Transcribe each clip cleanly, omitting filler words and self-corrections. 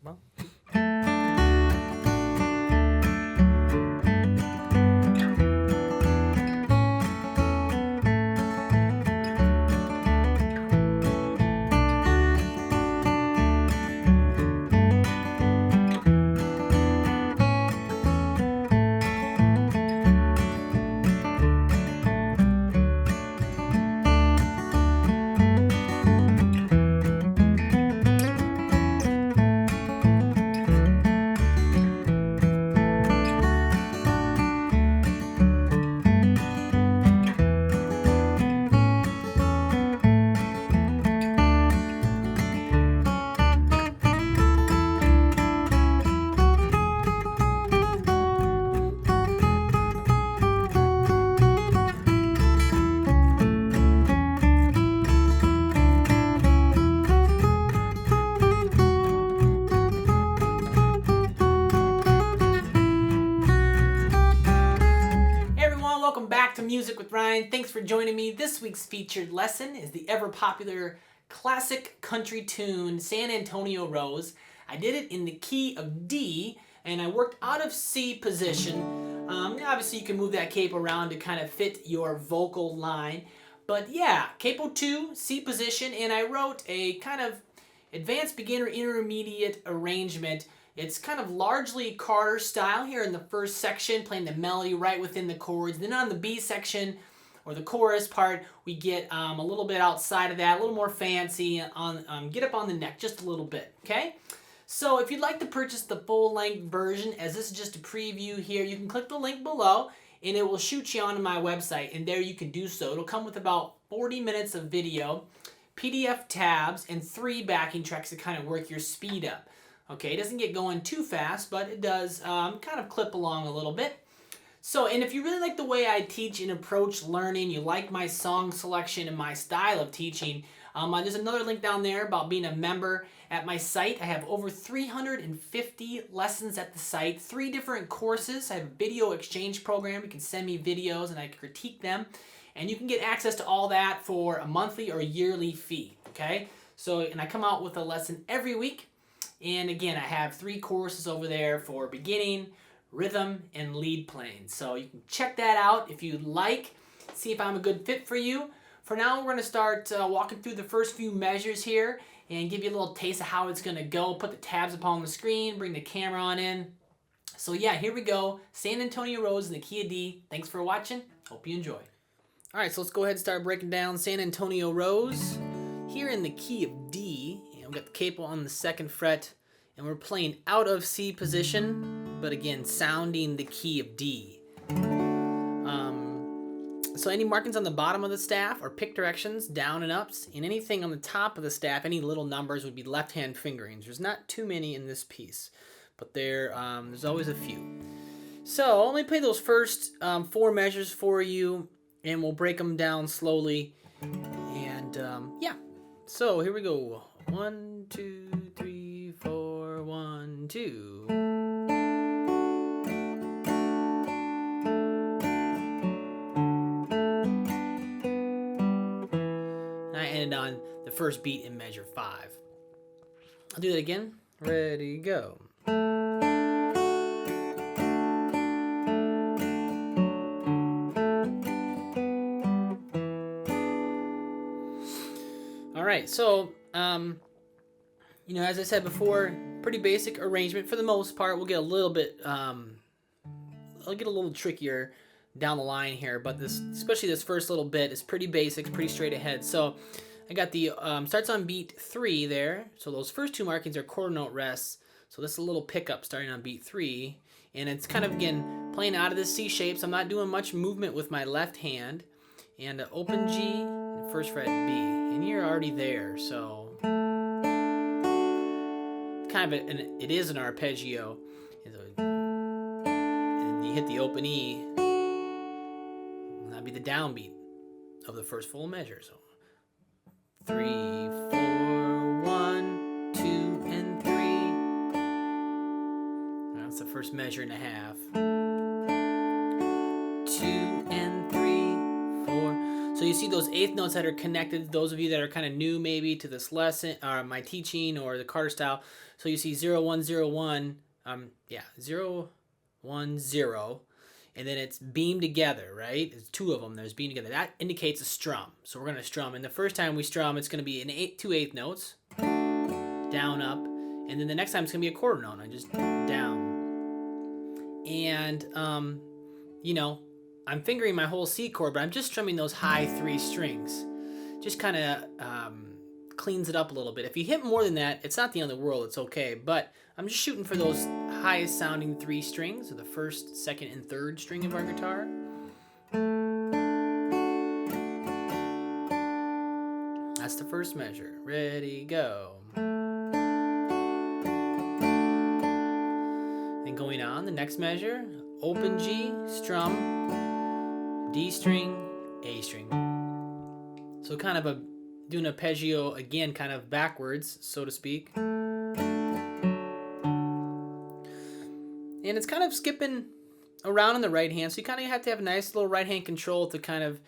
Well. Welcome back to Music with Ryan. Thanks for joining me. This week's featured lesson is the ever-popular classic country tune, San Antonio Rose. I did it in the key of D, and I worked out of C position. Obviously, you can move that capo around to kind of fit your vocal line. But yeah, capo 2, C position, and I wrote a kind of advanced beginner intermediate arrangement. It's kind of largely Carter style here in the first section, playing the melody right within the chords. Then on the B section, or the chorus part, we get a little bit outside of that, a little more fancy, on get up on the neck just a little bit, okay? So if you'd like to purchase the full-length version, as this is just a preview here, you can click the link below, and it will shoot you onto my website, and there you can do so. It'll come with about 40 minutes of video, PDF tabs, and 3 backing tracks to kind of work your speed up. Okay, it doesn't get going too fast, but it does kind of clip along a little bit. So, and if you really like the way I teach and approach learning, you like my song selection and my style of teaching, there's another link down there about being a member at my site. I have over 350 lessons at the site, 3 different courses. I have a video exchange program. You can send me videos and I critique them. And you can get access to all that for a monthly or yearly fee, okay? So, and I come out with a lesson every week. And again, I have 3 courses over there for beginning, rhythm, and lead playing. So you can check that out if you'd like. See if I'm a good fit for you. For now, we're going to start walking through the first few measures here and give you a little taste of how it's going to go. Put the tabs up on the screen, bring the camera on in. So yeah, here we go. San Antonio Rose in the key of D. Thanks for watching. Hope you enjoy. All right, so let's go ahead and start breaking down San Antonio Rose. Here in the key of D, we've got the capo on the 2nd fret, and we're playing out of C position, but again, sounding the key of D. So any markings on the bottom of the staff are pick directions, down and ups, and anything on the top of the staff, any little numbers would be left-hand fingerings. There's not too many in this piece, but there's always a few. So let me play those first 4 measures for you, and we'll break them down slowly. And yeah, so here we go. 1, 2, 3, 4, 1, 2. And I ended on the first beat in measure 5. I'll do that again. Ready, go. All right, so as I said before, pretty basic arrangement for the most part. We'll get a little bit, I'll get a little trickier down the line here, but especially this first little bit, is pretty basic, pretty straight ahead. So I got the starts on beat 3 there. So those first 2 markings are quarter note rests. So this is a little pickup starting on beat 3, and it's kind of again playing out of this C shape. So I'm not doing much movement with my left hand, and open G, and 1st fret B, and you're already there. So kind of it is an arpeggio, and you hit the open E, and that'd be the downbeat of the first full measure. So 3, 4, 1, 2, and 3. That's the first measure and a half. 2 and 3, 4. So you see those eighth notes that are connected, those of you that are kind of new maybe to this lesson, or my teaching, or the Carter style. So you see 0, 1, 0, 1, 0, 1, 0, and then it's beamed together, right? There's two of them, there's beamed together. That indicates a strum. So we're gonna strum, and the first time we strum, it's gonna be two eighth notes, down, up, and then the next time it's gonna be a quarter note, and just down. And, you know, I'm fingering my whole C chord, but I'm just strumming those high 3 strings. Just kind of cleans it up a little bit. If you hit more than that, it's not the end of the world, it's okay. But I'm just shooting for those highest sounding 3 strings, so the first, second, and third string of our guitar. That's the first measure. Ready, go. Then going on, the next measure, open G, strum, D string, A string. So kind of doing a arpeggio again, kind of backwards, so to speak. And it's kind of skipping around on the right hand, so you kind of have to have a nice little right hand control to kind of,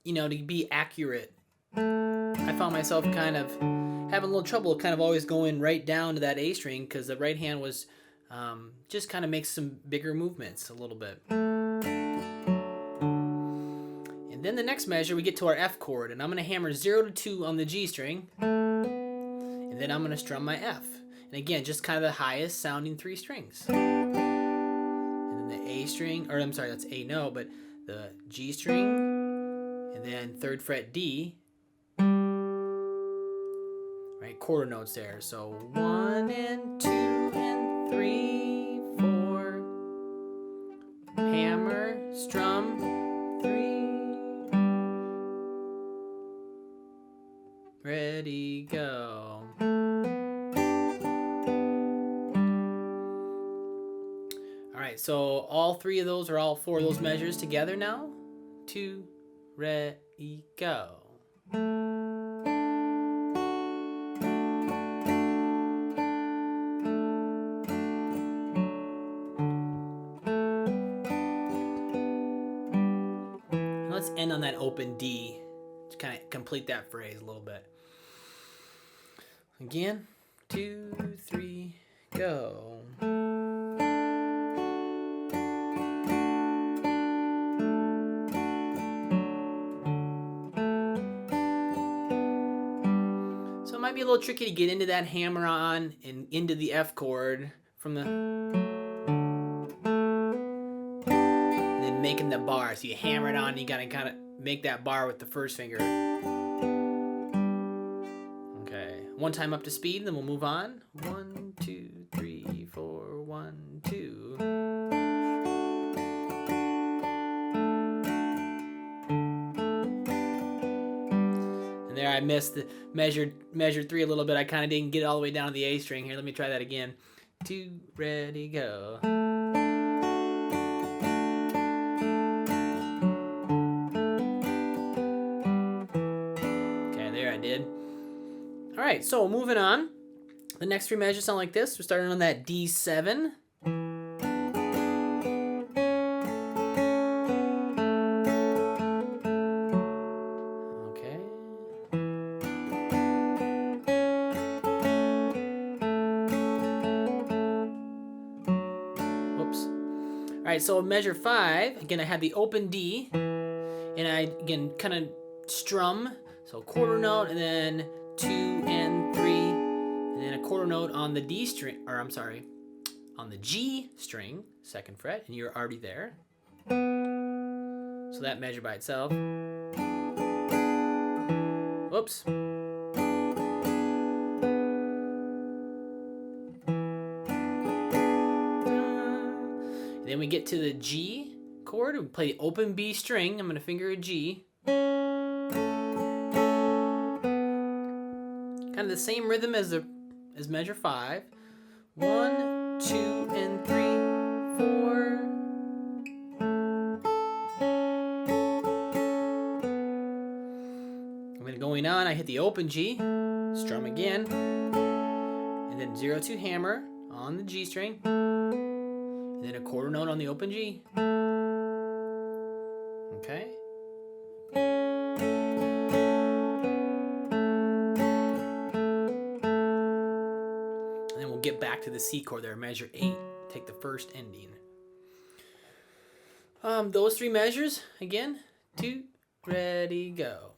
you know, to be accurate. I found myself kind of having a little trouble kind of always going right down to that A string because the right hand was just kind of makes some bigger movements a little bit. And then the next measure, we get to our F chord, and I'm going to hammer 0 to 2 on the G string, and then I'm going to strum my F. And again, just kind of the highest sounding 3 strings. And then the A string, or I'm sorry, that's A note, but the G string, and then 3rd fret D, right, quarter notes there. So 1 and 2 and 3, 4, hammer, strum, 3, ready, go. All right, so all 3 of those, or all 4 of those measures together now. 2, ready, go. Let's end on that open D to kind of complete that phrase a little bit. Again, 2, 3, go. So it might be a little tricky to get into that hammer on and into the F chord from the... making the bar. So you hammer it on, and you gotta kind of make that bar with the first finger. Okay, one time up to speed, then we'll move on. 1, 2, 3, 4, 1, 2. And there I missed the measure 3 a little bit. I kind of didn't get all the way down to the A string here. Let me try that again. 2, ready, go. All right, so moving on. The next 3 measures sound like this. We're starting on that D7. Okay. Whoops. All right, so measure 5. Again, I have the open D, and I again kind of strum. So quarter note, and then 2 and 3, and then a quarter note on the D string, or I'm sorry, on the G string, 2nd fret, and you're already there. So that measure by itself. Whoops. And then we get to the G chord. We play the open B string. I'm going to finger a G. Kind of the same rhythm as measure 5. 1, 2, and 3, 4. I'm gonna going on. I hit the open G, strum again, and then 0, 2 hammer on the G string, and then a quarter note on the open G. Okay, we'll get back to the C chord there, measure 8. Take the first ending. Those 3 measures, again, 2, ready, go.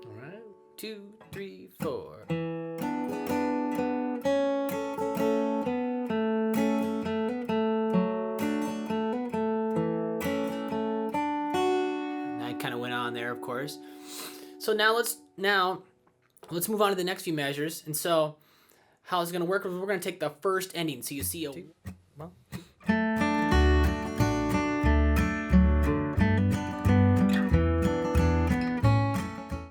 Alright, 2, 3, 4. Kind of went on there, of course. So now let's move on to the next few measures. And so how it's going to work is we're going to take the first ending. So you see a